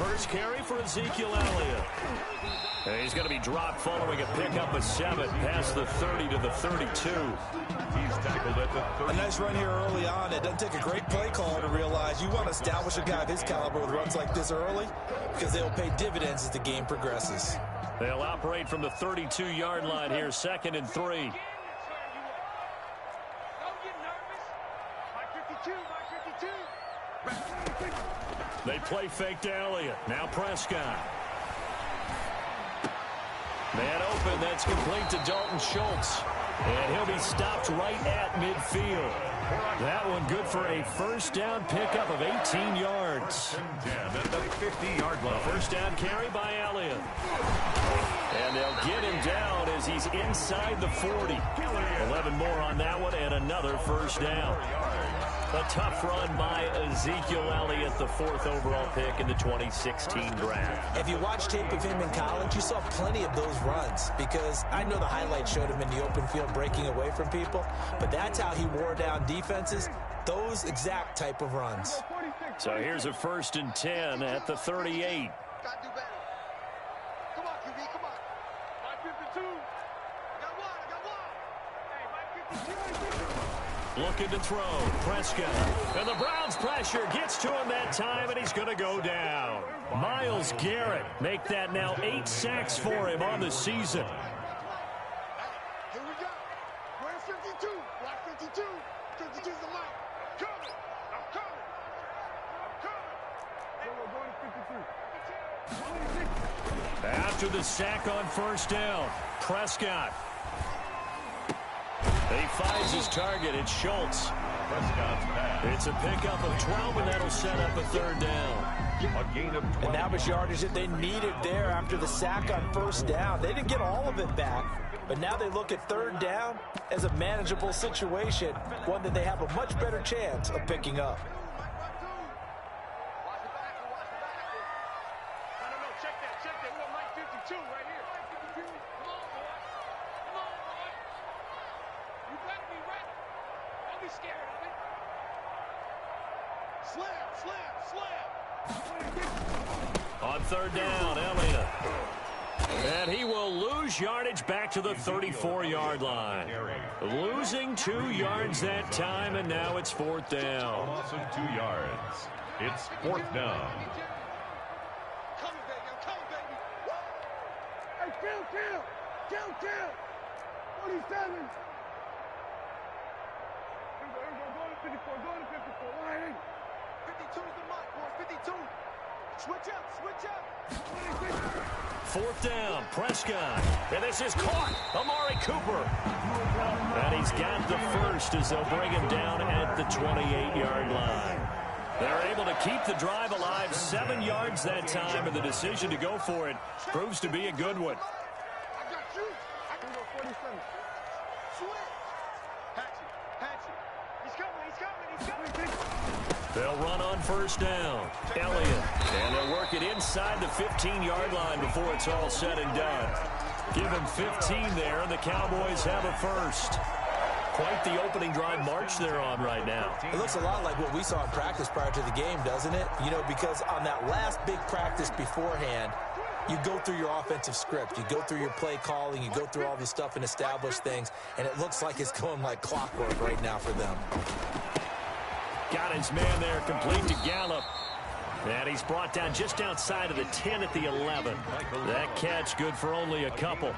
first carry for Ezekiel Elliott. And he's going to be dropped following a pickup of 7 past the 30 to the 32. He's tackled at the 30. A nice run here early on. It doesn't take a great play caller to realize you want to establish a guy of his caliber with runs like this early because they'll pay dividends as the game progresses. They'll operate from the 32-yard line here, 2nd and 3. They play fake to Elliott. Now Prescott. Man open, that's complete to Dalton Schultz. And he'll be stopped right at midfield. That one good for a first down pickup of 18 yards. At the 50-yard line. First down carry by Elliott. And they'll get him down as he's inside the 40. 11 more on that one and another first down. A tough run by Ezekiel Elliott, the 4th overall pick in the 2016 draft. If you watch tape of him in college, you saw plenty of those runs because I know the highlights showed him in the open field breaking away from people, but that's how he wore down defenses, those exact type of runs. So here's a 1st and 10 at the 38. Looking to throw. Prescott. And the Browns pressure gets to him that time, and he's going to go down. Myles Garrett make that now 8 sacks for him on the season. Here we go. Where's 52? Block 52. 52's the line. Coming. I'm coming. I'm coming. After the sack on first down, Prescott. He finds his target. It's Schultz. It's a pickup of 12, and that'll set up a 3rd down. A gain of 20. And that was yardage that they needed there after the sack on first down. They didn't get all of it back, but now they look at 3rd down as a manageable situation, one that they have a much better chance of picking up. On 3rd down, Elliott. And he will lose yardage back to the 34-yard line. Losing 2 yards that time, and now it's 4th down. Loss of 2 yards. It's 4th down. Coming, baby. I'm coming, baby. Hey, kill. 47. Go to 54. 52's the mark, boys. 52. Switch up. 4th down, Prescott. And this is caught. Amari Cooper. And he's got the first as they'll bring him down at the 28-yard line. They're able to keep the drive alive, 7 yards that time, and the decision to go for it proves to be a good one. I got you. I can go 47. Switch. Hatchet. He's coming. They'll run on first down. Elliott. And they'll work it inside the 15-yard line before it's all said and done. Give him 15 there, and the Cowboys have a first. Quite the opening drive march they're on right now. It looks a lot like what we saw in practice prior to the game, doesn't it? You know, because on that last big practice beforehand, you go through your offensive script. You go through your play calling. You go through all the stuff and establish things. And it looks like it's going like clockwork right now for them. Got his man there, complete to Gallup. And he's brought down just outside of the 10 at the 11. That catch good for only a couple.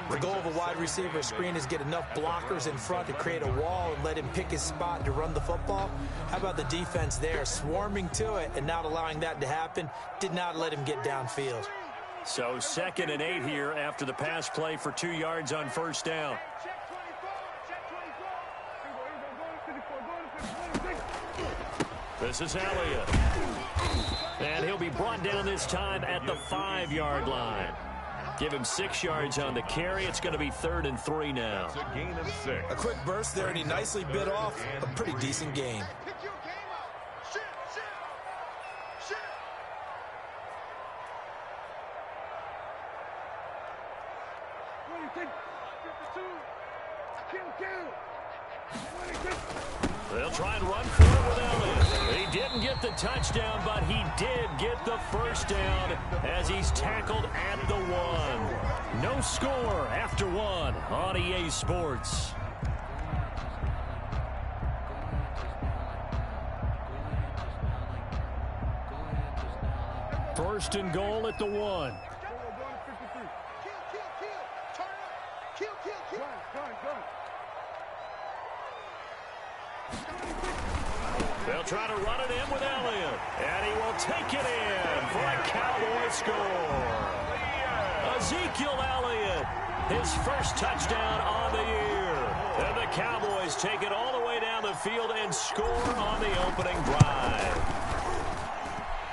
The goal of a wide receiver screen is get enough blockers in front to create a wall and let him pick his spot to run the football. How about the defense there, swarming to it and not allowing that to happen? Did not let him get downfield. So 2nd and 8 here after the pass play for 2 yards on first down. This is Elliott. And he'll be brought down this time at the 5-yard line. Give him 6 yards on the carry. It's going to be 3rd and 3 now. It's a gain of 6. A quick burst there, and he nicely bit off a pretty decent gain. Pick your game up. Shift. What do you think? 52. Kill. They'll try and run for it with Elliott. He didn't get the touchdown, but he did get the first down as he's tackled at the 1. No score after 1 on EA Sports. First and goal at the 1. They'll try to run it in with Elliott, and he will take it in for a Cowboy score. Ezekiel Elliott, his first touchdown on the year. And the Cowboys take it all the way down the field and score on the opening drive.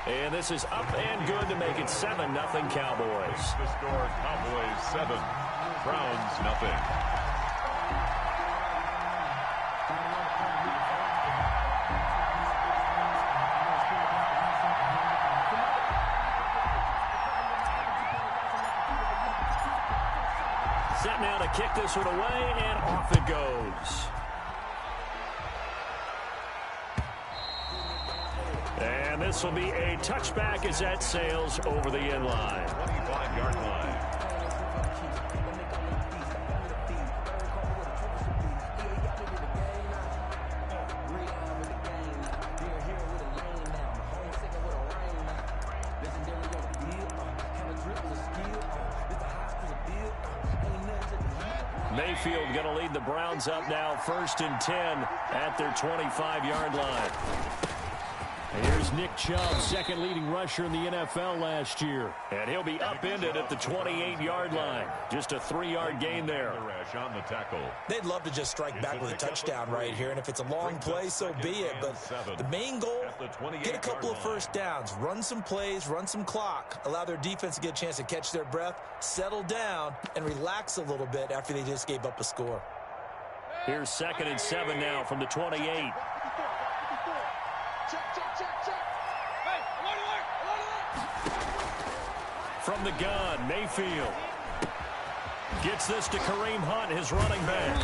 And this is up and good to make it 7-0 Cowboys. The score, Cowboys 7, Browns nothing. Set now to kick this one away, and off it goes. And this will be a touchback as that sails over the end line. 25-yard line. Mayfield going to lead the Browns up now, 1st and 10 at their 25-yard line. Here's Nick Chubb, second leading rusher in the NFL last year. And he'll be upended at the 28-yard line. Just a 3-yard gain there. On the tackle. They'd love to just strike back with a touchdown right here, and if it's a long play, so be it. But the main goal, get a couple of first downs, run some plays, run some clock, allow their defense to get a chance to catch their breath, settle down, and relax a little bit after they just gave up a score. Here's 2nd and 7 now from the 28. From the gun, Mayfield gets this to Kareem Hunt, his running back.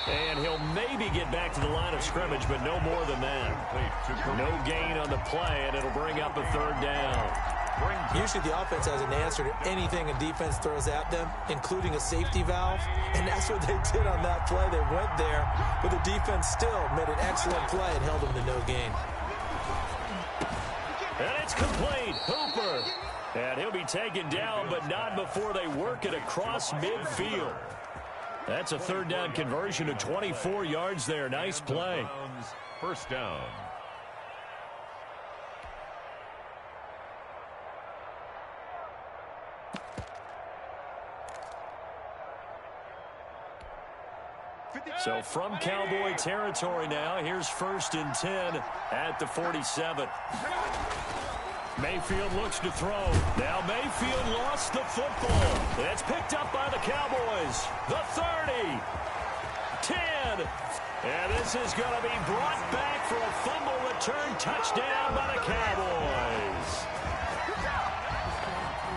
And he'll maybe get back to the line of scrimmage, but no more than that. No gain on the play, and it'll bring up a 3rd down. Usually the offense has an answer to anything a defense throws at them, including a safety valve. And that's what they did on that play. They went there, but the defense still made an excellent play and held them to no gain. And it's complete. Hooper. And he'll be taken down, but not before they work it across midfield. That's a 3rd down conversion of 24 yards there. Nice play. First down. So from Cowboy territory now, here's 1st and 10 at the 47. Mayfield looks to throw. Now Mayfield lost the football. It's picked up by the Cowboys. The 30. 10. And this is going to be brought back for a fumble return touchdown by the Cowboys.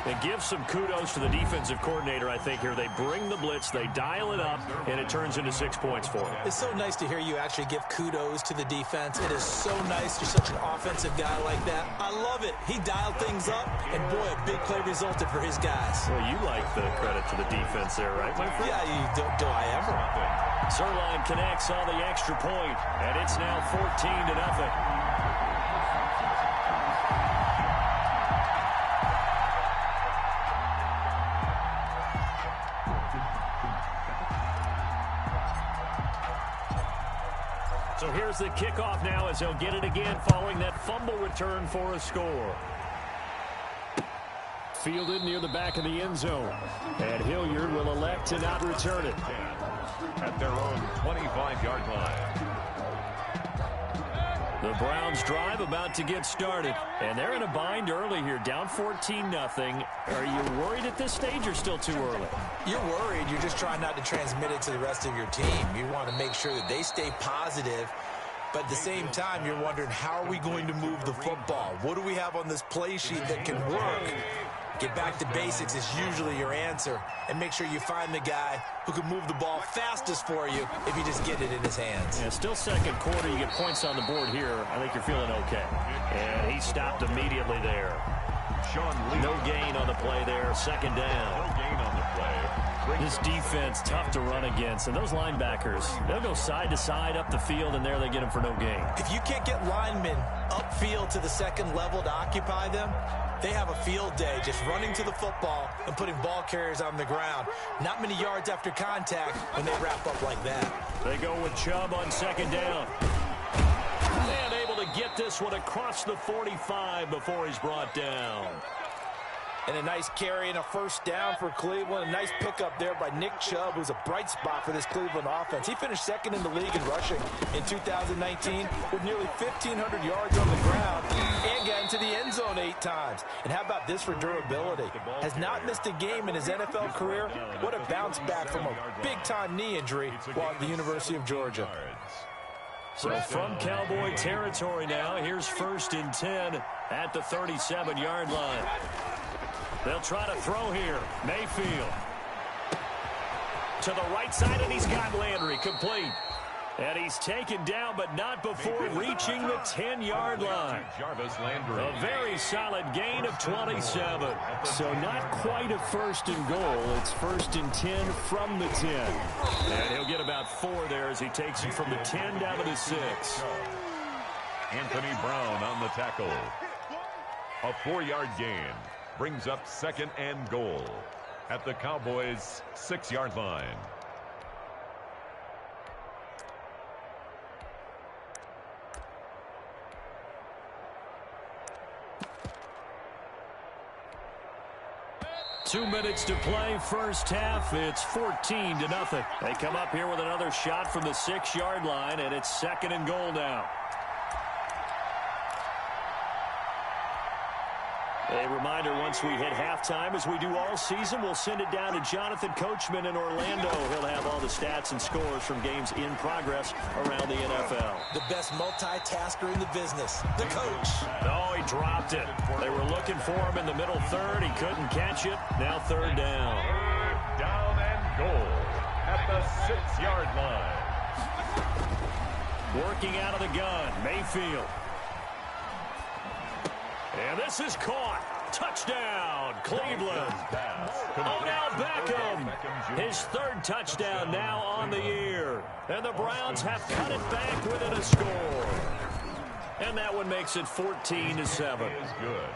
It gives some kudos to the defensive coordinator, I think, here. They bring the blitz, they dial it up, and it turns into 6 points for them. It's so nice to hear you actually give kudos to the defense. It is so nice. You're such an offensive guy like that. I love it. He dialed things up, and boy, a big play resulted for his guys. Well, you like the credit to the defense there, right, my friend? Yeah, do I ever? Zerline connects on the extra point, and it's now 14-0. So here's the kickoff now as they'll get it again following that fumble return for a score. Fielded near the back of the end zone. And Hilliard will elect to not return it. At their own 25-yard line. The Browns drive about to get started. And they're in a bind early here, down 14-0. Are you worried at this stage or still too early? You're worried. You're just trying not to transmit it to the rest of your team. You want to make sure that they stay positive. But at the same time, you're wondering, how are we going to move the football? What do we have on this play sheet that can work? Get back to basics is usually your answer. And make sure you find the guy who can move the ball fastest for you if you just get it in his hands. Yeah, still second quarter. You get points on the board here. I think you're feeling okay. And he stopped immediately there. No gain on the play there. Second down. No gain on the play. This defense, tough to run against. And those linebackers, they'll go side to side up the field, and there they get them for no gain. If you can't get linemen upfield to the second level to occupy them, they have a field day just running to the football and putting ball carriers on the ground. Not many yards after contact when they wrap up like that. They go with Chubb on second down. And able to get this one across the 45 before he's brought down. And a nice carry and a first down for Cleveland. A nice pickup there by Nick Chubb, who's a bright spot for this Cleveland offense. He finished second in the league in rushing in 2019 with nearly 1,500 yards on the ground and got into the end zone 8 times. And how about this for durability? Has not missed a game in his NFL career. What a bounce back from a big-time knee injury while at the University of Georgia. So from Cowboy territory now, here's 1st and 10 at the 37-yard line. They'll try to throw here. Mayfield to the right side, and he's got Landry complete. And he's taken down, but not before reaching the 10-yard line. A very solid gain of 27. So not quite a 1st and goal. It's 1st and 10 from the 10. And he'll get about 4 there as he takes it from the 10 down to the 6. Anthony Brown on the tackle. A 4-yard gain brings up 2nd and goal at the Cowboys' 6-yard line. Two minutes to play, first half. It's 14-0. They come up here with another shot from the 6-yard line, and it's 2nd and goal now. A reminder, once we hit halftime, as we do all season, we'll send it down to Jonathan Coachman in Orlando. He'll have all the stats and scores from games in progress around the NFL. The best multitasker in the business, the coach. Oh, he dropped it. They were looking for him in the middle third. He couldn't catch it. Now 3rd down. 3rd down and goal at the 6-yard line. Working out of the gun, Mayfield. And this is caught. Touchdown, Cleveland. Odell Beckham. His 3rd touchdown now on the year. And the Browns have cut it back within a score. And that one makes it 14-7. Is good.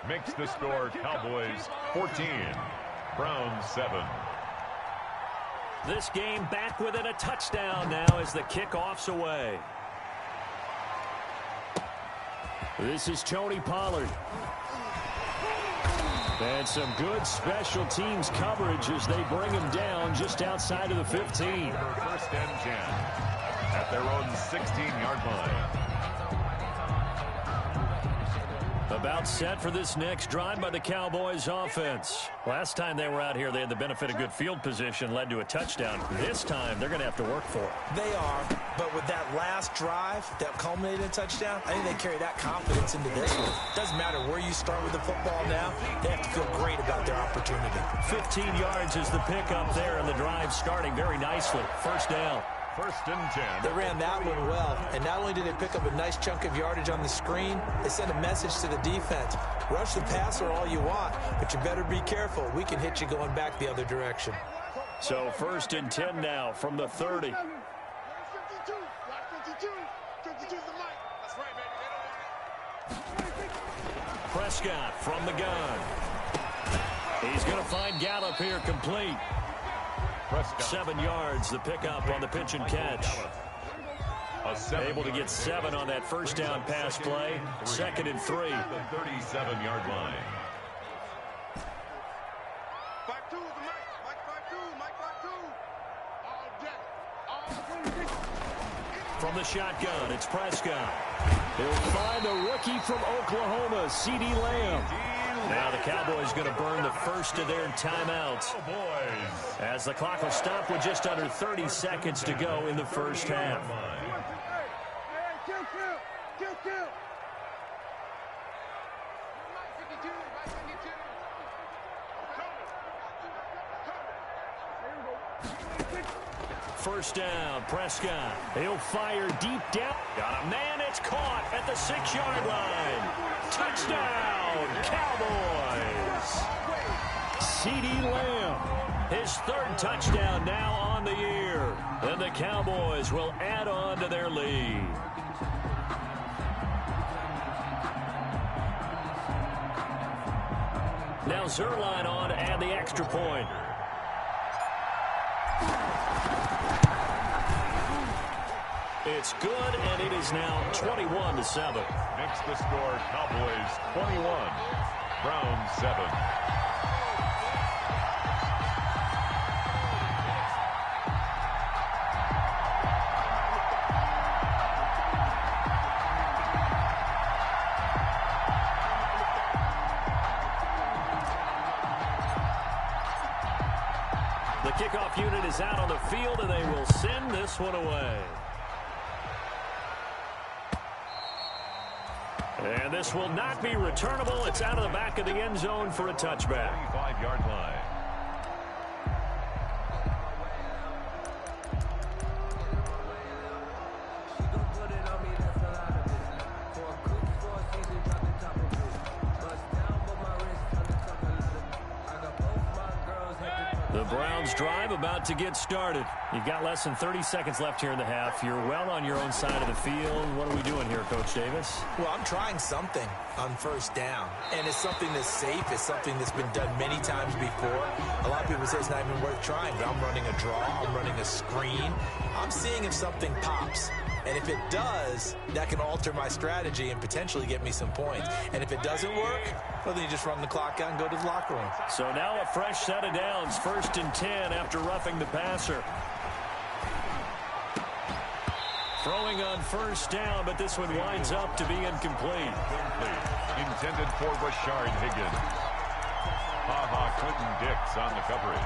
Makes the score Cowboys 14, Browns 7. This game back within a touchdown now as the kickoff's away. This is Tony Pollard. And some good special teams coverage as they bring him down just outside of the 15. 1st and 10 at their own 16-yard line. About set for this next drive by the Cowboys offense. Last time they were out here, they had the benefit of good field position, led to a touchdown. This time, they're going to have to work for it. They are, but with that last drive that culminated in a touchdown, I think they carry that confidence into this one. Doesn't matter where you start with the football now, they have to feel great about their opportunity. 15 yards is the pickup there, and the drive starting very nicely. 1st down. 1st and 10. They ran that one well, and not only did they pick up a nice chunk of yardage on the screen, they sent a message to the defense. Rush the passer all you want, but you better be careful. We can hit you going back the other direction. So 1st and 10 now from the 30. 52, 52, 52's the mic. That's right, baby. Prescott from the gun. He's going to find Gallup here complete. Prescott. 7 yards, the pickup on the pitch and catch. Able to get 7 on that 1st down pass play. 2nd and 3. The 37-yard line. Back two, the mic. Mike back two. All day. From the shotgun, it's Prescott. He'll find the rookie from Oklahoma, C.D. Lamb. Now the Cowboys going to burn the first of their timeouts as the clock will stop with just under 30 seconds to go in the first half. Kill. first down. Prescott, he'll fire deep down. Got a man, it's caught at the 6-yard line. Touchdown, Cowboys. CeeDee Lamb, his 3rd touchdown now on the year. And the Cowboys will add on to their lead. Now Zerline on to add the extra point. It's good, and it is now 21-7. Makes the score Cowboys 21, Browns 7. The kickoff unit is out on the field, and they will send this one away. And this will not be returnable. It's out of the back of the end zone for a touchback. 25-yard line. The Browns drive about to get started. You've got less than 30 seconds left here in the half. You're well on your own side of the field. What are we doing here, Coach Davis? Well, I'm trying something on first down, and it's something that's safe. It's something that's been done many times before. A lot of people say it's not even worth trying, but I'm running a draw. I'm running a screen. I'm seeing if something pops. And if it does, that can alter my strategy and potentially get me some points. And if it doesn't work, well, then you just run the clock out and go to the locker room. So now a fresh set of downs, 1st and 10 after roughing the passer. Throwing on first down, but this one winds up to be incomplete. Intended for Rashard Higgins. Clinton Dix on the coverage.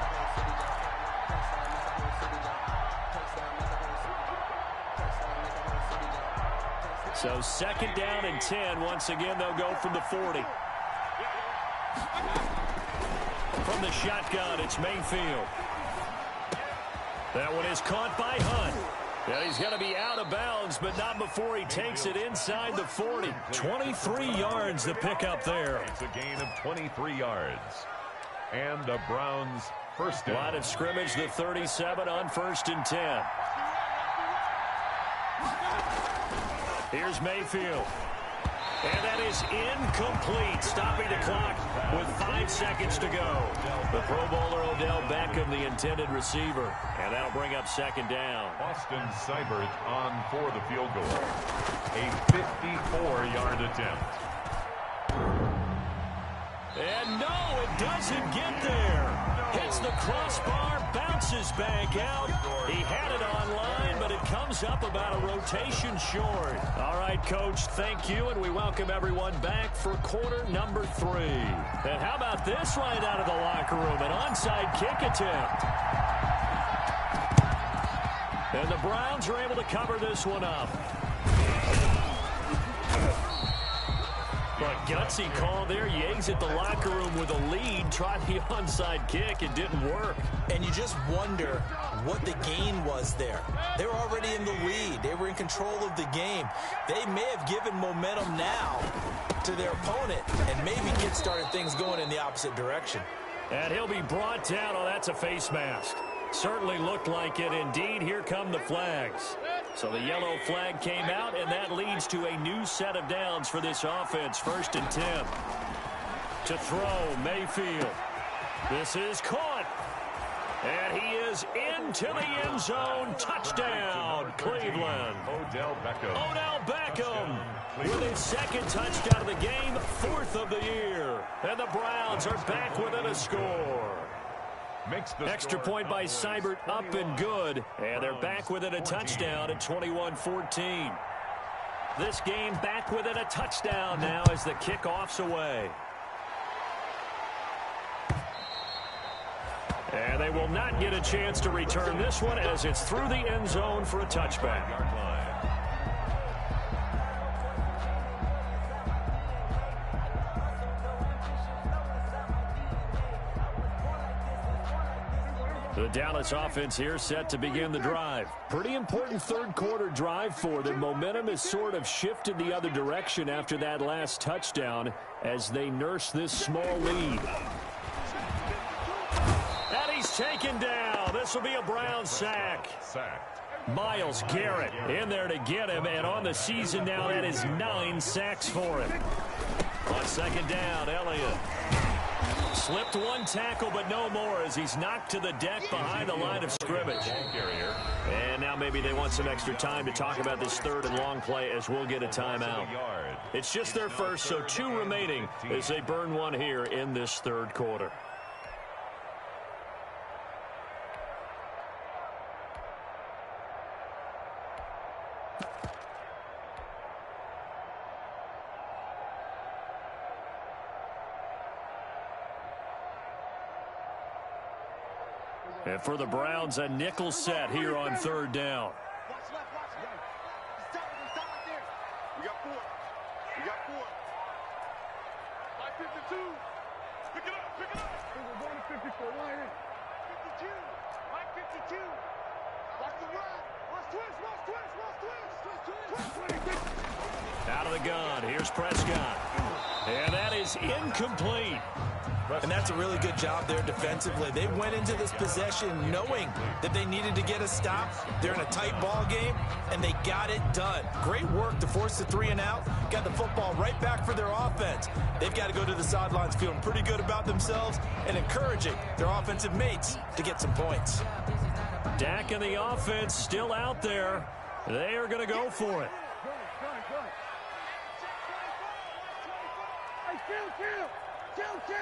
So 2nd down and 10. Once again, they'll go from the 40. From the shotgun, it's Mayfield. That one is caught by Hunt. And he's going to be out of bounds, but not before he takes it inside the 40. 23 yards to pick up there. It's a gain of 23 yards. And the Browns' first down. Line of scrimmage, the 37 on 1st and 10. Here's Mayfield. And that is incomplete, stopping the clock with 5 seconds to go. The Pro Bowler Odell Beckham, the intended receiver. And that'll bring up 2nd down. Austin Seibert on for the field goal. A 54-yard attempt. And no, it doesn't get there. Hits the crossbar, bounces back out. He had it online, but it comes up about a rotation short. All right, Coach, thank you, and we welcome everyone back for quarter number 3. And how about this right out of the locker room, an onside kick attempt. And the Browns are able to cover this one up. But gutsy call there. You exit the locker room with a lead. Tried the onside kick. It didn't work. And you just wonder what the gain was there. They were already in the lead. They were in control of the game. They may have given momentum now to their opponent and maybe started things going in the opposite direction. And he'll be brought down. Oh, that's a face mask. Certainly looked like it. Indeed, here come the flags. So the yellow flag came out, and that leads to a new set of downs for this offense. 1st and 10. To throw, Mayfield. This is caught. And he is into the end zone. Touchdown, Cleveland. Odell Beckham. Odell Beckham with his 2nd touchdown of the game, 4th of the year. And the Browns are back within a score. Extra point by Seibert, up and good. And they're back within a touchdown at 21-14. This game back within a touchdown now as the kickoff's away. And they will not get a chance to return this one as it's through the end zone for a touchback. The Dallas offense here set to begin the drive. Pretty important third quarter drive for them. Momentum has sort of shifted the other direction after that last touchdown as they nurse this small lead. And he's taken down. This will be a Brown sack. Myles Garrett in there to get him, and on the season now that is 9 sacks for him. On second down, Elliott slipped one tackle, but no more as he's knocked to the deck behind the line of scrimmage. And now maybe they want some extra time to talk about this third and long play as we'll get a timeout. It's just their first, so 2 remaining as they burn one here in this third quarter. And for the Browns, a nickel set here on third down. Watch left, watch right. Stop right there. We got 4. We got 4. Like 52. Pick it up, pick it up. We're going to 54. Line in. 52. Like 52. Watch the run. Watch twist, watch twist, watch twist. Out of the gun. Here's Prescott. And that is incomplete. And that's a really good job there defensively. They went into this possession knowing that they needed to get a stop. They're in a tight ball game, and they got it done. Great work to force the 3 and out. Got the football right back for their offense. They've got to go to the sidelines feeling pretty good about themselves and encouraging their offensive mates to get some points. Dak and the offense still out there. They are going to go for it. Chill.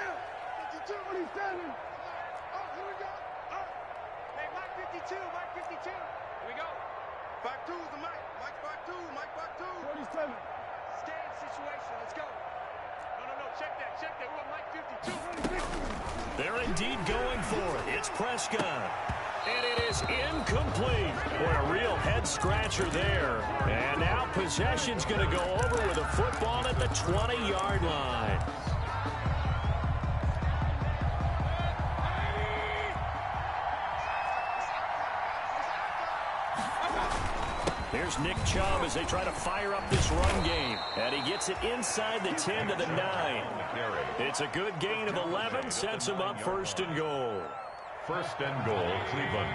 52, what he's done. Oh, here we go. Oh. Hey, Mike 52, Mike 52. Here we go. 5-2 is the Mike. Mike 5-2, Mike 5-2. 47. Stand situation, let's go. No, check that. We want Mike 52. They're indeed going for it. It's Prescott. And it is incomplete. What a real head-scratcher there. And now possession's going to go over with a football at the 20-yard line. Here's Nick Chubb as they try to fire up this run game. And he gets it inside the 10 to the 9. It's a good gain of 11, sets him up 1st and goal. 1st and goal, Cleveland.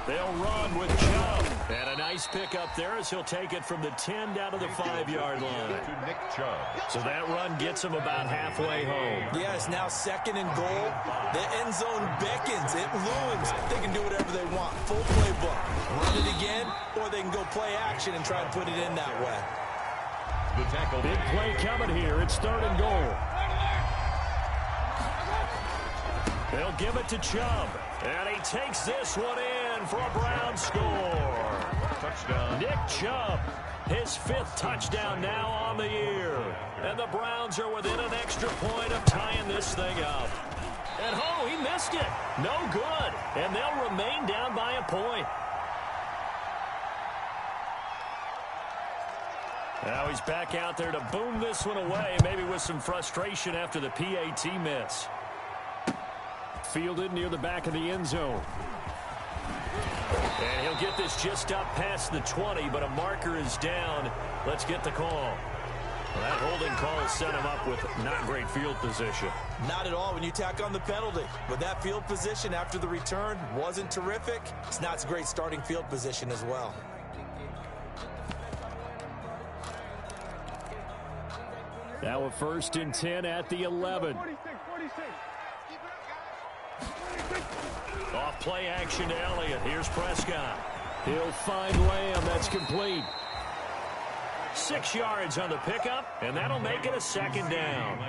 They'll run with Chubb. And a nice pick up there as he'll take it from the 10 down to the 5-yard line. To Nick Chubb. So that run gets him about halfway home. Yeah, it's now 2nd and goal. The end zone beckons. It looms. They can do whatever they want. Full playbook. Run it again, or they can go play action and try and put it in that way. The tackle. Big play coming here. It's 3rd and goal. They'll give it to Chubb. And he takes this one in for a Brown score. Touchdown. Nick Chubb, his 5th touchdown now on the year. And the Browns are within an extra point of tying this thing up. And he missed it. No good. And they'll remain down by a point. Now he's back out there to boom this one away, maybe with some frustration after the PAT miss. Fielded near the back of the end zone. And he'll get this just up past the 20, but a marker is down. Let's get the call. Well, that holding call set him up with not great field position. Not at all when you tack on the penalty. But that field position after the return wasn't terrific. It's not a great starting field position as well. Now a 1st and 10 at the 11. 46. Off play action to Elliott. Here's Prescott. He'll find Lamb. That's complete. 6 yards on the pickup, and that'll make it a 2nd down.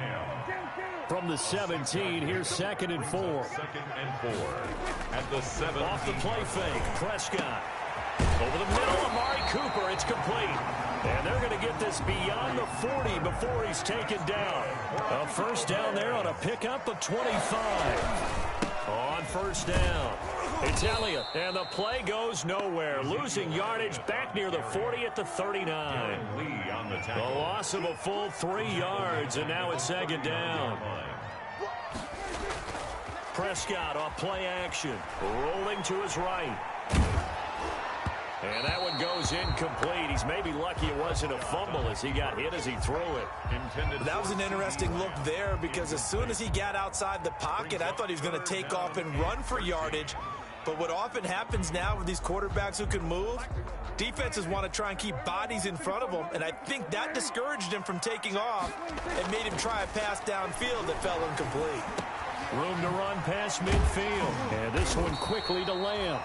From the 17, here's 2nd and 4. 2nd and 4. At the 7. Off the play fake, Prescott. Over the middle, Amari Cooper. It's complete. And they're going to get this beyond the 40 before he's taken down. A 1st down there on a pickup of 25. On 1st down. It's Elliott, and the play goes nowhere. Losing yardage back near the 40 at the 39. The loss of a full 3 yards, and now it's 2nd down. Prescott off play action, rolling to his right. And that one goes incomplete. He's maybe lucky it wasn't a fumble as he got hit as he threw it. That was an interesting look there because as soon as he got outside the pocket, I thought he was going to take off and run for yardage. But what often happens now with these quarterbacks who can move, defenses want to try and keep bodies in front of them, and I think that discouraged him from taking off and made him try a pass downfield that fell incomplete. Room to run past midfield. And this one quickly to Lamb.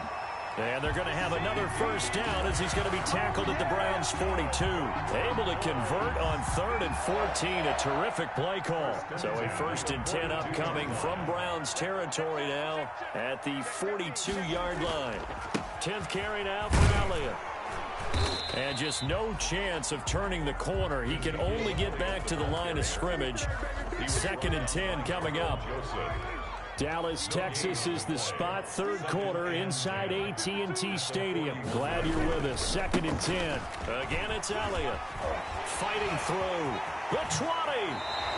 And they're going to have another 1st down as he's going to be tackled at the Browns' 42. Able to convert on 3rd and 14. A terrific play call. So a 1st and 10 upcoming from Browns territory now at the 42-yard line. 10th carry now for Elliott. And just no chance of turning the corner. He can only get back to the line of scrimmage. 2nd and 10 coming up. Dallas, Texas is the spot. 3rd quarter inside AT&T Stadium. Glad you're with us. 2nd and 10. Again, it's Elliott. Fighting through. The 20.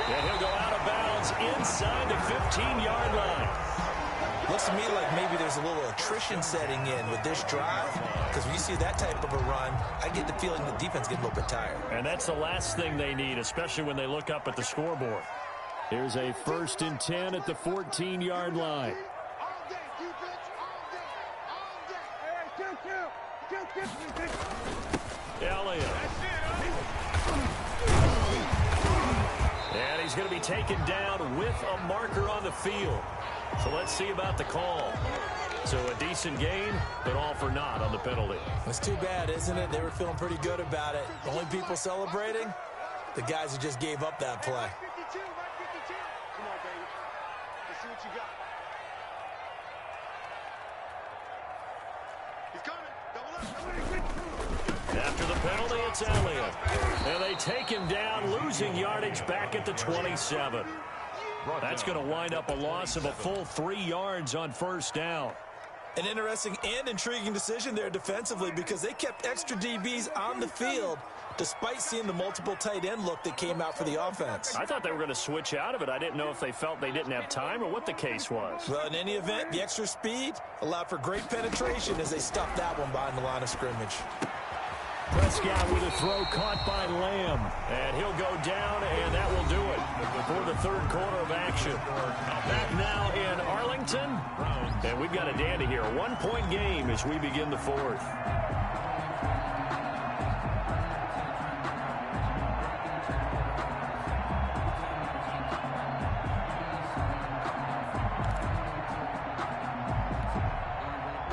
And he'll go out of bounds inside the 15-yard line. Looks to me like maybe there's a little attrition setting in with this drive, because when you see that type of a run, I get the feeling the defense gets a little bit tired. And that's the last thing they need, especially when they look up at the scoreboard. Here's a 1st and 10 at the 14-yard line. Elliott. And he's going to be taken down with a marker on the field. So let's see about the call. So a decent game, but all for naught on the penalty. It's too bad, isn't it? They were feeling pretty good about it. The only people celebrating, the guys who just gave up that play. Come on, baby. Let's see what you got. He's coming. Double up. After the penalty, it's Elliott. And they take him down, losing yardage back at the 27. That's going to wind up a loss of a full 3 yards on 1st down. An interesting and intriguing decision there defensively because they kept extra DBs on the field despite seeing the multiple tight end look that came out for the offense. I thought they were going to switch out of it. I didn't know if they felt they didn't have time or what the case was. Well, in any event, the extra speed allowed for great penetration as they stuffed that one behind the line of scrimmage. Prescott with a throw caught by Lamb. And he'll go down, and that will do it for the 3rd quarter of action. Back now in Arlington. And we've got a dandy here. A 1-point game as we begin the 4th.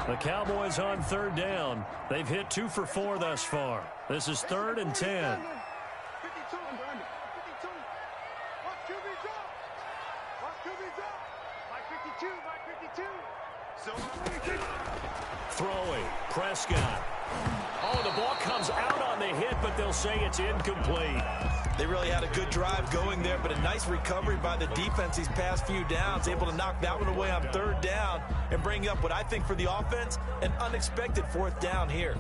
The Cowboys on 3rd down. They've hit 2 for 4 thus far. This is 3rd and 10. 52. 52. Watch QB drop. Watch QB drop. By 52. By 52. Throwing. Prescott. Oh, the ball comes out on the hit, but they'll say it's incomplete. They really had a good drive going there, but a nice recovery by the defense these past few downs, able to knock that one away on 3rd down and bring up what I think for the offense, an unexpected 4th down here.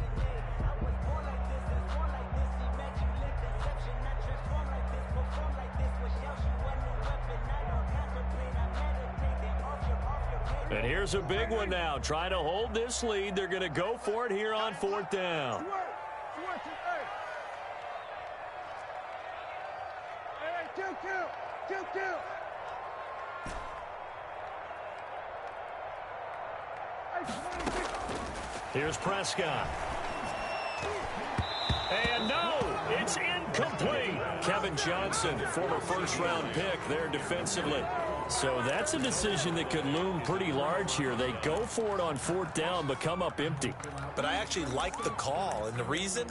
And here's a big one now. Trying to hold this lead. They're going to go for it here on 4th down. Here's Prescott. And no, it's incomplete. Kevin Johnson, former 1st-round pick there defensively. So that's a decision that could loom pretty large here. They go for it on 4th down, but come up empty. But I actually like the call, and the reason?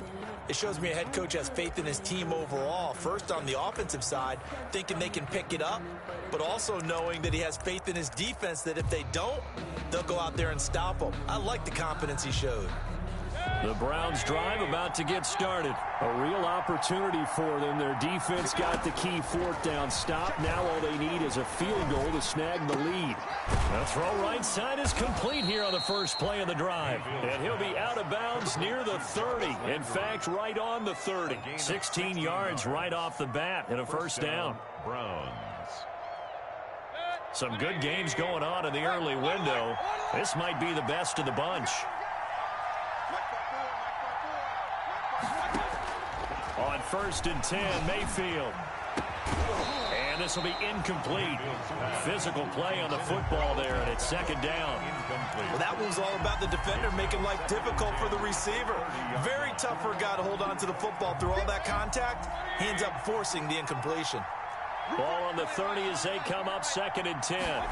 It shows me a head coach has faith in his team overall. First, on the offensive side, thinking they can pick it up, but also knowing that he has faith in his defense that if they don't, they'll go out there and stop them. I like the confidence he showed. The Browns drive about to get started. A real opportunity for them. Their defense got the key 4th down stop. Now all they need is a field goal to snag the lead. The throw right side is complete here on the first play of the drive. And he'll be out of bounds near the 30. In fact, right on the 30. 16 yards right off the bat and a first down. Browns. Some good games going on in the early window. This might be the best of the bunch. On 1st and 10, Mayfield. And this will be incomplete. Physical play on the football there, and it's 2nd down. Well, that was all about the defender making life difficult for the receiver. Very tough for a guy to hold on to the football through all that contact. He ends up forcing the incompletion. Ball on the 30 as they come up 2nd and 10.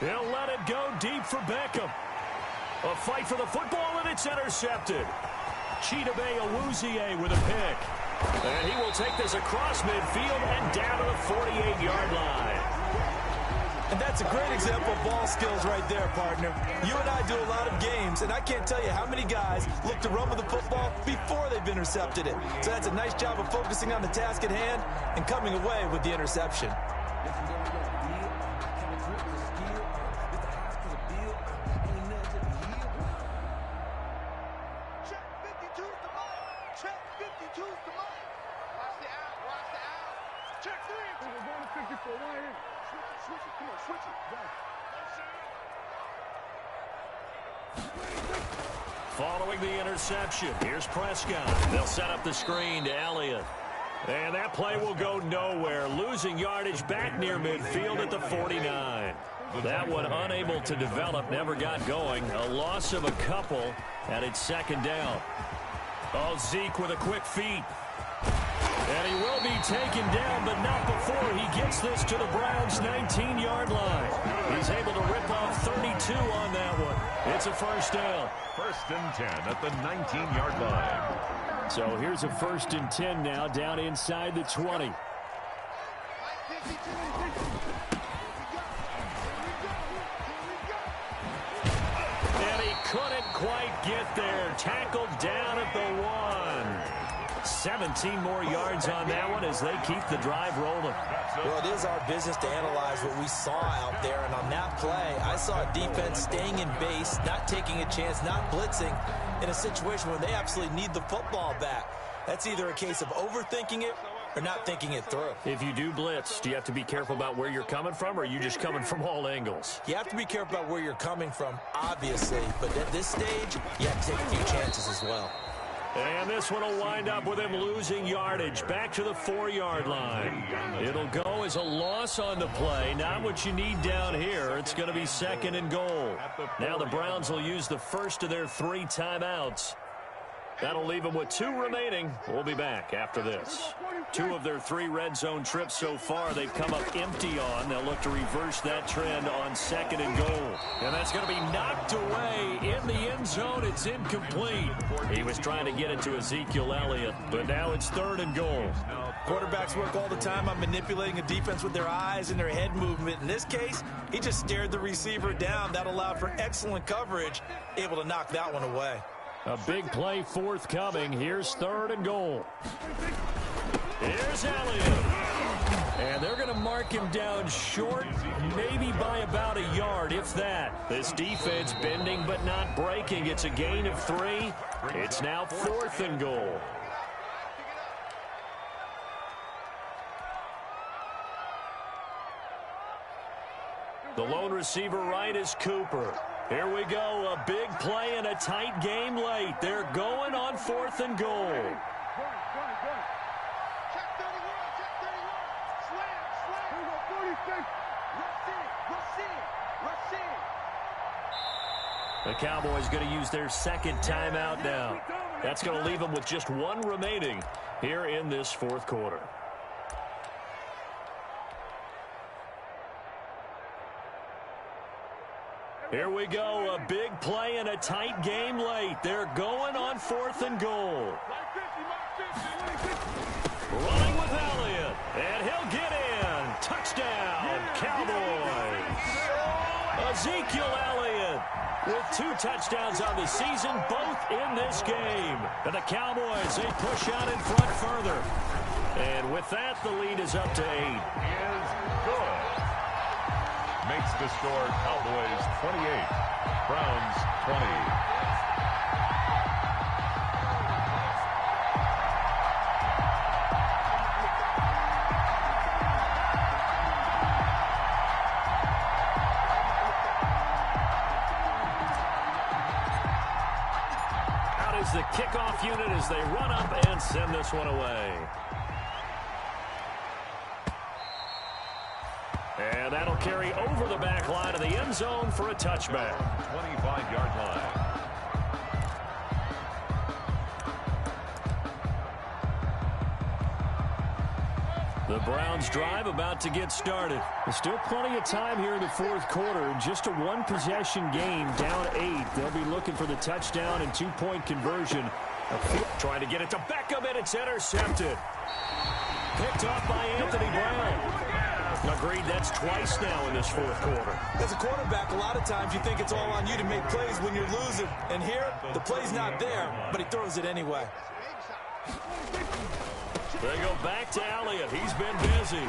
He'll let it go deep for Beckham. A fight for the football, and it's intercepted. Chidobe Awuzie with a pick. And he will take this across midfield and down to the 48-yard line. And that's a great example of ball skills right there, partner. You and I do a lot of games, and I can't tell you how many guys look to run with the football before they've intercepted it. So that's a nice job of focusing on the task at hand and coming away with the interception. Following the interception, here's Prescott. They'll set up the screen to Elliott. And that play will go nowhere. Losing yardage back near midfield at the 49. That one unable to develop, never got going. A loss of a couple, and it's 2nd down. Oh, Zeke with a quick feet. And he will be taken down, but not before he gets this to the Browns' 19-yard line. He's able to rip off 32 on that one. It's a first down. 1st and 10 at the 19-yard line. So here's a 1st and 10 now, down inside the 20. And he couldn't quite get there. Tackled down at the 1. 17 more yards on that one as they keep the drive rolling. Well, it is our business to analyze what we saw out there, and on that play, I saw a defense staying in base, not taking a chance, not blitzing in a situation where they absolutely need the football back. That's either a case of overthinking it or not thinking it through. If you do blitz, do you have to be careful about where you're coming from, or are you just coming from all angles? You have to be careful about where you're coming from, obviously, but at this stage, you have to take a few chances as well. And this one will wind up with him losing yardage back to the 4-yard line. It'll go as a loss on the play. Not what you need down here. It's going to be 2nd and goal. Now the Browns will use the first of their 3 timeouts. That'll leave them with 2 remaining. We'll be back after this. 2 of their 3 red zone trips so far they've come up empty on. They'll look to reverse that trend on 2nd and goal. And that's going to be knocked away in the end zone. It's incomplete. He was trying to get it to Ezekiel Elliott, but now it's 3rd and goal. Quarterbacks work all the time on manipulating a defense with their eyes and their head movement. In this case, he just stared the receiver down. That allowed for excellent coverage, able to knock that one away. A big play forthcoming. Here's 3rd and goal. Here's Elliott. And they're going to mark him down short, maybe by about a yard, if that. This defense bending but not breaking. It's a gain of 3. It's now 4th and goal. The lone receiver right is Cooper. Here we go, a big play and a tight game late. They're going on 4th and goal. Check 31, check 31. Slam, slam. 46. Rush in. The Cowboys going to use their 2nd timeout now. That's going to leave them with just 1 remaining here in this 4th quarter. Here we go, a big play and a tight game late. They're going on 4th and goal. Running with Elliott, and he'll get in. Touchdown, Cowboys. A Ezekiel Elliott with 2 touchdowns on the season, both in this game. And the Cowboys, they push out in front further. And with that, the lead is up to 8. Is good. Makes the score Cowboys 28, Browns 20. The kickoff unit as they run up and send this one away. And that'll carry over the back line of the end zone for a touchback. 25-yard line. The Browns drive about to get started. There's still plenty of time here in the fourth quarter. Just a one-possession game, down 8. They'll be looking for the touchdown and 2-point conversion. Trying to get it to Beckham, and it's intercepted. Picked off by Anthony Brown. Agreed, that's twice now in this fourth quarter. As a quarterback, a lot of times you think it's all on you to make plays when you're losing. And here, the play's not there, but he throws it anyway. They go back to Elliott. He's been busy.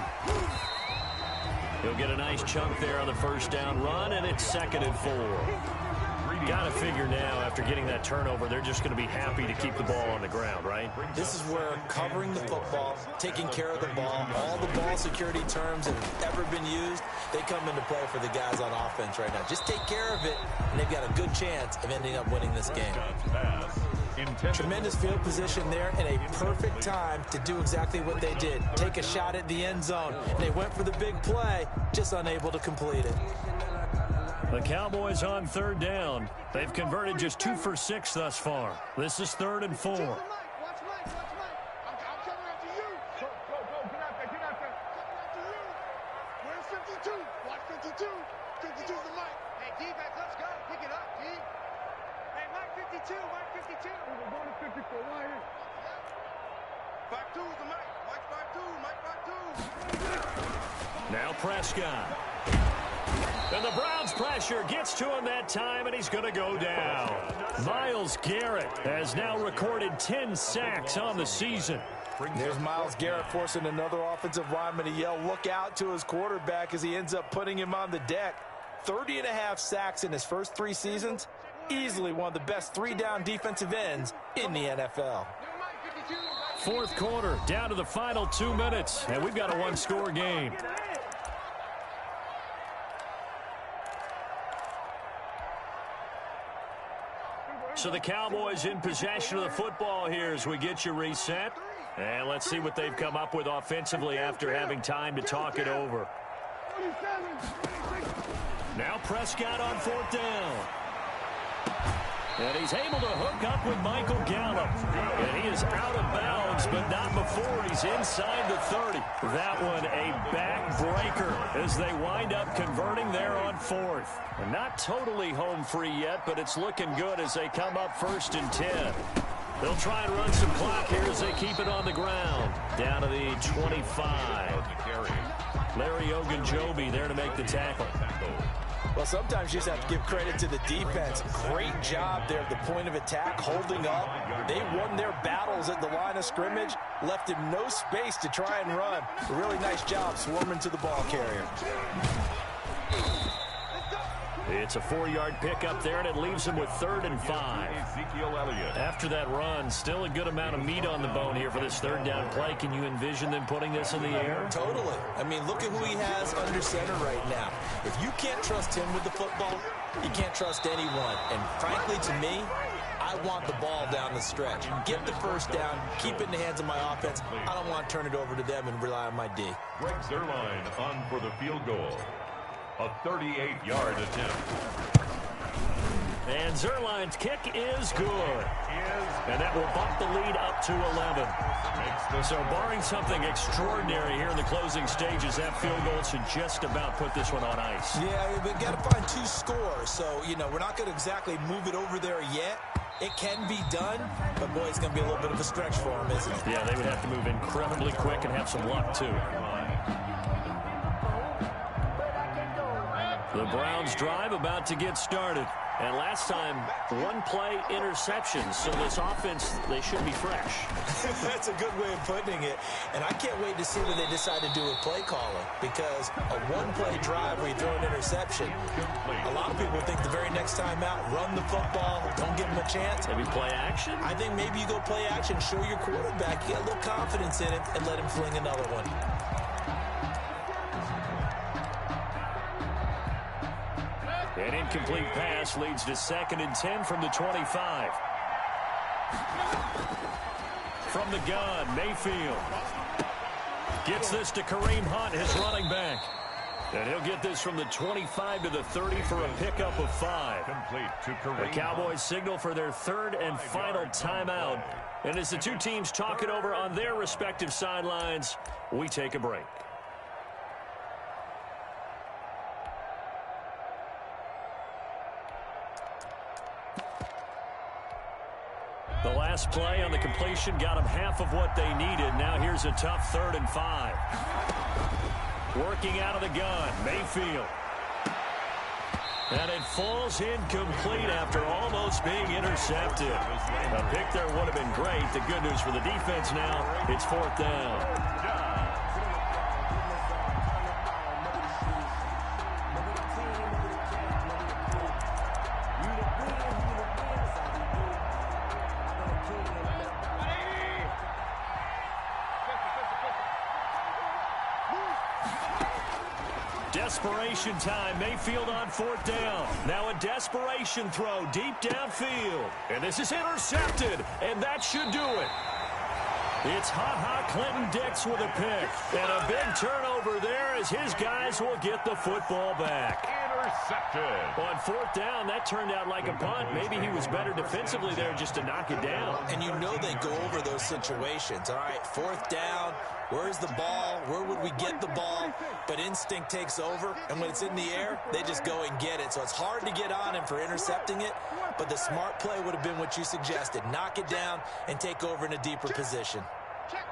He'll get a nice chunk there on the first down run, and it's 2nd and 4. Got to figure now, after getting that turnover, they're just going to be happy to keep the ball on the ground, right? This is where covering the football, taking care of the ball, all the ball security terms that have ever been used, they come into play for the guys on offense right now. Just take care of it, and they've got a good chance of ending up winning this game. Tremendous field position there and a perfect time to do exactly what they did. Take a shot at the end zone. And they went for the big play, just unable to complete it. The Cowboys on 3rd down. They've converted just 2 for 6 thus far. This is 3rd and 4. Watch Mike. I'm coming after you. Go. Get out there. Coming after you. Where's 52? Watch 52. 52's the Mike. Hey, defense, let's go. Pick it up, D. Hey, Mike 52. We're going to 54. Why here? 52's the Mike. Mike 52. Now Prescott. And the Browns pressure gets to him that time, and he's going to go down. Myles Garrett has now recorded 10 sacks on the season. There's Myles Garrett forcing another offensive lineman to yell, look out, to his quarterback as he ends up putting him on the deck. 30.5 sacks in his first 3 seasons. Easily one of the best 3-down defensive ends in the NFL. Fourth quarter, down to the final 2 minutes, and we've got a 1-score game. So the Cowboys in possession of the football here as we get you reset. And let's see what they've come up with offensively after having time to talk it over. Now Prescott on 4th down. And he's able to hook up with Michael Gallup. And he is out of bounds, but not before he's inside the 30. That one a backbreaker as they wind up converting there on 4th. And not totally home free yet, but it's looking good as they come up 1st and 10. They'll try and run some clock here as they keep it on the ground. Down to the 25. Larry Ogunjobi there to make the tackle. Well, sometimes you just have to give credit to the defense. Great job there at the point of attack, holding up. They won their battles at the line of scrimmage, left him no space to try and run. A really nice job swarming to the ball carrier. It's a 4-yard pickup there, and it leaves him with 3rd and 5. Ezekiel Elliott. After that run, still a good amount of meat on the bone here for this 3rd down play. Can you envision them putting this in the air? Totally. I mean, look at who he has under center right now. If you can't trust him with the football, you can't trust anyone. And frankly, to me, I want the ball down the stretch. Get the first down, keep it in the hands of my offense. I don't want to turn it over to them and rely on my D. Greg Zuerlein on for the field goal. A 38-yard attempt. And Zuerlein's kick is good. And that will bump the lead up to 11. So barring something extraordinary here in the closing stages, that field goal should just about put this one on ice. Yeah, we've got to find 2 scores. So, you know, we're not going to exactly move it over there yet. It can be done, but boy, it's going to be a little bit of a stretch for them, isn't it? Yeah, they would have to move incredibly quick and have some luck, too. The Browns drive about to get started. And last time, one-play interceptions. So this offense, they should be fresh. That's a good way of putting it. And I can't wait to see what they decide to do with play calling. Because a one-play drive where you throw an interception, a lot of people think the very next time out, run the football, don't give them a chance. Maybe play action? I think maybe you go play action, show your quarterback, you get a little confidence in him, and let him fling another one. An incomplete pass leads to 2nd and 10 from the 25. From the gun, Mayfield gets this to Kareem Hunt, his running back. And he'll get this from the 25 to the 30 for a pickup of 5. Complete to Kareem. The Cowboys signal for their 3rd and final timeout. And as the two teams talk it over on their respective sidelines, we take a break. The last play on the completion got them half of what they needed. Now here's a tough 3rd and 5. Working out of the gun, Mayfield. And it falls incomplete after almost being intercepted. A pick there would have been great. The good news for the defense now, it's 4th down. Desperation time. Mayfield on 4th down. Now a desperation throw deep downfield. And this is intercepted. And that should do it. It's Ha-Ha Clinton-Dix with a pick. And a big turnover there as his guys will get the football back. Intercepted. On 4th down, that turned out like a punt. Maybe he was better defensively there just to knock it down. And you know they go over those situations. All right, 4th down. Where's the ball? Where would we get the ball? But instinct takes over, and when it's in the air, they just go and get it. So it's hard to get on him for intercepting it, but the smart play would have been what you suggested. Knock it down and take over in a deeper position. Check.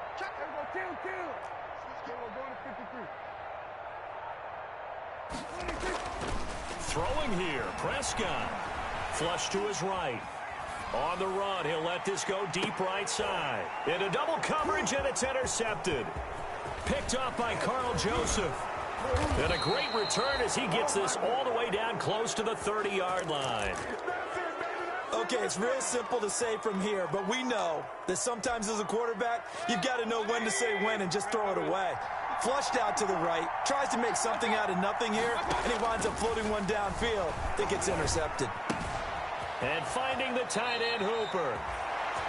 There we go. Kill. We're going to 53. Throwing here, Prescott. Flush to his right. On the run, he'll let this go deep right side. Into double coverage, and it's intercepted. Picked up by Carl Joseph. And a great return as he gets this all the way down close to the 30-yard line. Okay, it's real simple to say from here, but we know that sometimes as a quarterback, you've got to know when to say when and just throw it away. Flushed out to the right, tries to make something out of nothing here, and he winds up floating one downfield that gets intercepted. And finding the tight end, Hooper.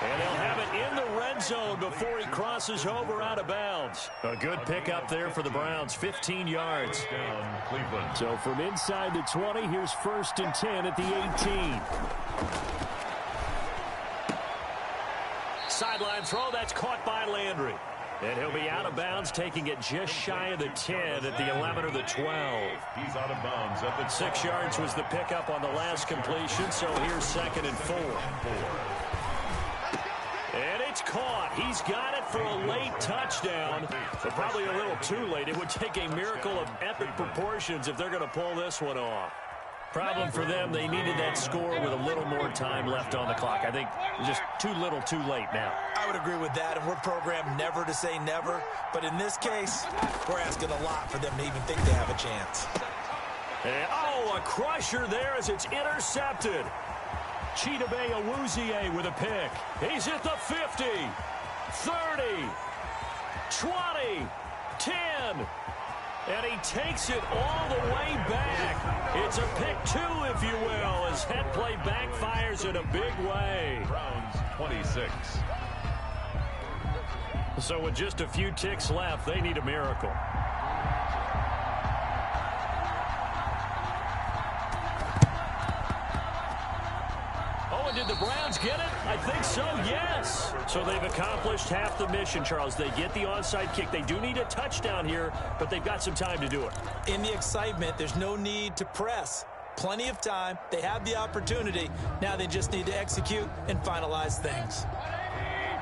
And they'll have it in the red zone before he crosses over out of bounds. A good pickup there for the Browns, 15 yards. Down, Cleveland. So from inside the 20, here's 1st and 10 at the 18. Sideline throw, that's caught by Landry. And he'll be out of bounds, taking it just shy of the 10 at the 11 or the 12. He's out of bounds at the 6 yards was the pickup on the last completion, so here's 2nd and 4. And it's caught. He's got it for a late touchdown, but probably a little too late. It would take a miracle of epic proportions if they're going to pull this one off. Problem for them, they needed that score with a little more time left on the clock. I think just too little too late now. I would agree with that, and we're programmed never to say never. But in this case, we're asking a lot for them to even think they have a chance. And, a crusher there as it's intercepted. Chidobe Awuzie with a pick. He's at the 50, 30, 20, 10. And he takes it all the way back. It's a pick 2, if you will, as head play backfires in a big way. Browns 26. So with just a few ticks left, they need a miracle. Did the Browns get it? I think so, yes. So they've accomplished half the mission, Charles. They get the onside kick. They do need a touchdown here, but they've got some time to do it. In the excitement, there's no need to press. Plenty of time. They have the opportunity. Now they just need to execute and finalize things.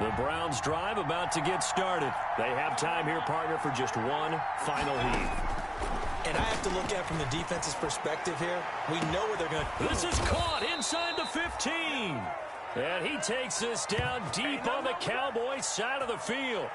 The Browns drive about to get started. They have time here, partner, for just one final heave. And I have to look at it from the defense's perspective here. We know where they're going to... This is caught inside the 15. And he takes this down deep on the Cowboys side of the field.